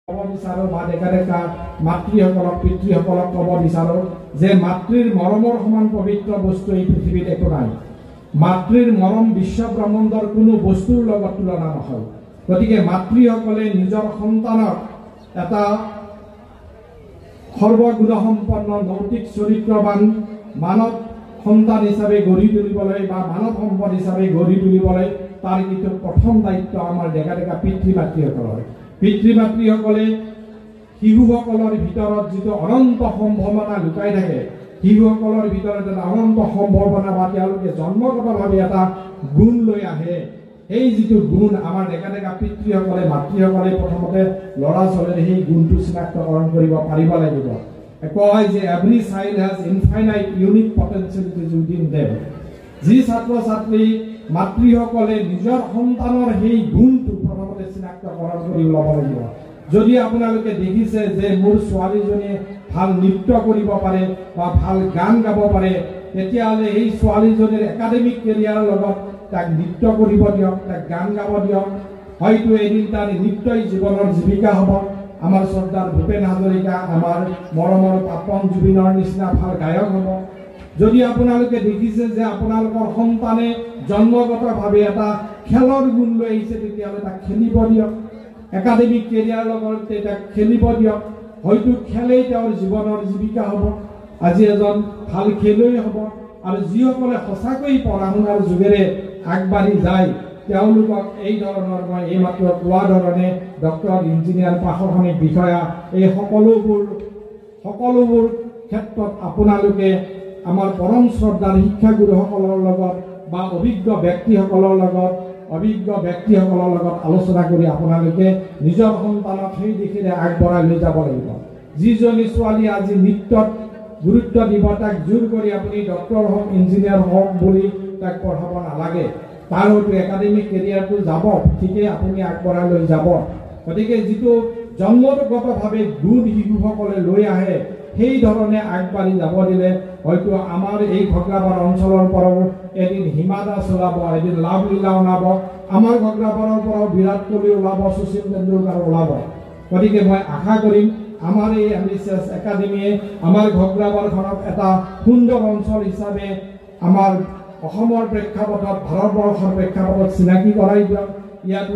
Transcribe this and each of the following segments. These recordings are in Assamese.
কব বিচাৰো বা ডেকা ডেকা মাতৃসকলক পিতৃসকলক কব বিচাৰো যে মাতৃৰ মৰমৰ সমান পবিত্ৰ বস্তু এই পৃথিৱীত একো নাই। মাতৃৰ মৰম বিশ্ব ব্ৰহ্মাণ্ডৰ কোনো বস্তুৰ লগত তুলনা নহয়। গতিকে মাতৃসকলে নিজৰ সন্তানক এটা সৰ্বগুণসম্পন্ন নৈতিক চৰিত্ৰৱান মানৱ সন্তান হিচাপে গঢ়ি তুলিবলৈ বা মানৱ সম্পদ হিচাপে গঢ়ি তুলিবলৈ তাৰ কিন্তু প্ৰথম দায়িত্ব আমাৰ ডেকা ডেকা পিতৃ মাতৃসকলৰ। পিতৃ মাতৃসকলে শিশুসকলৰ ভিতৰত যিটো অনন্ত সম্ভাৱনা লুকাই থাকে, শিশুসকলৰ ভিতৰত এটা অনন্ত সম্ভাৱনা বা তেওঁলোকে জন্মগতভাৱে এটা গুণ লৈ আহে, এই যিটো গুণ আমাৰ ডেকা ডেকা পিতৃসকলে মাতৃসকলে প্ৰথমতে ল'ৰা ছোৱালীৰ সেই গুণটো চিনাক্তকৰণ কৰিব পাৰিব লাগিব। কয় যে every child has infinite unique potentialities within them. যি ছাত্ৰ ছাত্ৰী মাতৃসকলে নিজৰ সন্তানৰ সেই গুণটো প্ৰথমতে চিনাক্তকৰণ কৰি ল'ব লাগিব। যদি আপোনালোকে দেখিছে যে মোৰ ছোৱালীজনীয়ে ভাল নৃত্য কৰিব পাৰে বা ভাল গান গাব পাৰে, তেতিয়াহ'লে এই ছোৱালীজনীৰ একাডেমিক কেৰিয়াৰৰ লগত তাক নৃত্য কৰিব দিয়ক, তাক গান গাব দিয়ক। হয়তো এদিন তাৰ নৃত্যই জীৱনৰ জীৱিকা হ'ব। আমাৰ শ্ৰদ্ধাৰ ভূপেন হাজৰিকা, আমাৰ মৰমৰ পাপন জুবিনৰ নিচিনা ভাল গায়ক হ'ব। যদি আপোনালোকে দেখিছে যে আপোনালোকৰ সন্তানে জন্মগতভাৱে এটা খেলৰ গুণ লৈ আহিছে, তেতিয়াহ'লে তাক খেলিব দিয়ক। একাডেমিক কেৰিয়াৰৰ লগত তাক খেলিব দিয়ক। হয়তো খেলেই তেওঁৰ জীৱনৰ জীৱিকা হ'ব, আজি এজন ভাল খেলুৱৈ হ'ব। আৰু যিসকলে সঁচাকৈ পঢ়া শুনাৰ যোগেৰে আগবাঢ়ি যায়, তেওঁলোকক এই ধৰণৰ মই এইমাত্ৰ কোৱা ধৰণে ডক্টৰ, ইঞ্জিনিয়াৰ, প্ৰশাসনিক বিষয়া, এই সকলোবোৰ ক্ষেত্ৰত আপোনালোকে আমাৰ পৰম শ্ৰদ্ধাৰ শিক্ষাগুৰুসকলৰ লগত বা অভিজ্ঞ ব্যক্তিসকলৰ লগত আলোচনা কৰি আপোনালোকে নিজৰ সন্তানক সেই দিশেৰে আগবঢ়াই লৈ যাব লাগিব। যিজনী ছোৱালী আজি নৃত্যত গুৰুত্ব দিব, তাক জোৰ কৰি আপুনি ডক্টৰ হওক, ইঞ্জিনিয়াৰ হওক বুলি তাক পঢ়াব নালাগে। তাৰ হয়তো একাডেমিক কেৰিয়াৰটো যাব, ঠিকেই আপুনি আগবঢ়াই লৈ যাব। গতিকে যিটো জন্মগতভাৱে গুণ শিশুসকলে লৈ আহে, সেই ধৰণে আগবাঢ়ি যাব দিলে হয়তো আমাৰ এই ঘগ্ৰাপাৰ অঞ্চলৰ পৰাও এদিন হিমা দাস ওলাব, এদিন লাভলীলা ওলাব, আমাৰ ঘগ্ৰাপাৰৰ পৰাও বিৰাট কোহলি ওলাব, শচীন তেণ্ডুলকাৰ ওলাব। গতিকে মই আশা কৰিম আমাৰ এই এম্বিচিয়াছ একাডেমীয়ে আমাৰ ঘগ্ৰাপাৰখনক এটা সুন্দৰ অঞ্চল হিচাপে আমাৰ অসমৰ প্ৰেক্ষাপটত, ভাৰতবৰ্ষৰ প্ৰেক্ষাপটত চিনাকি কৰাই দিয়ক। ইয়াত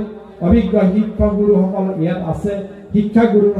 অভিজ্ঞ শিক্ষাগুৰুসকল ইয়াত আছে। শিক্ষাগুৰু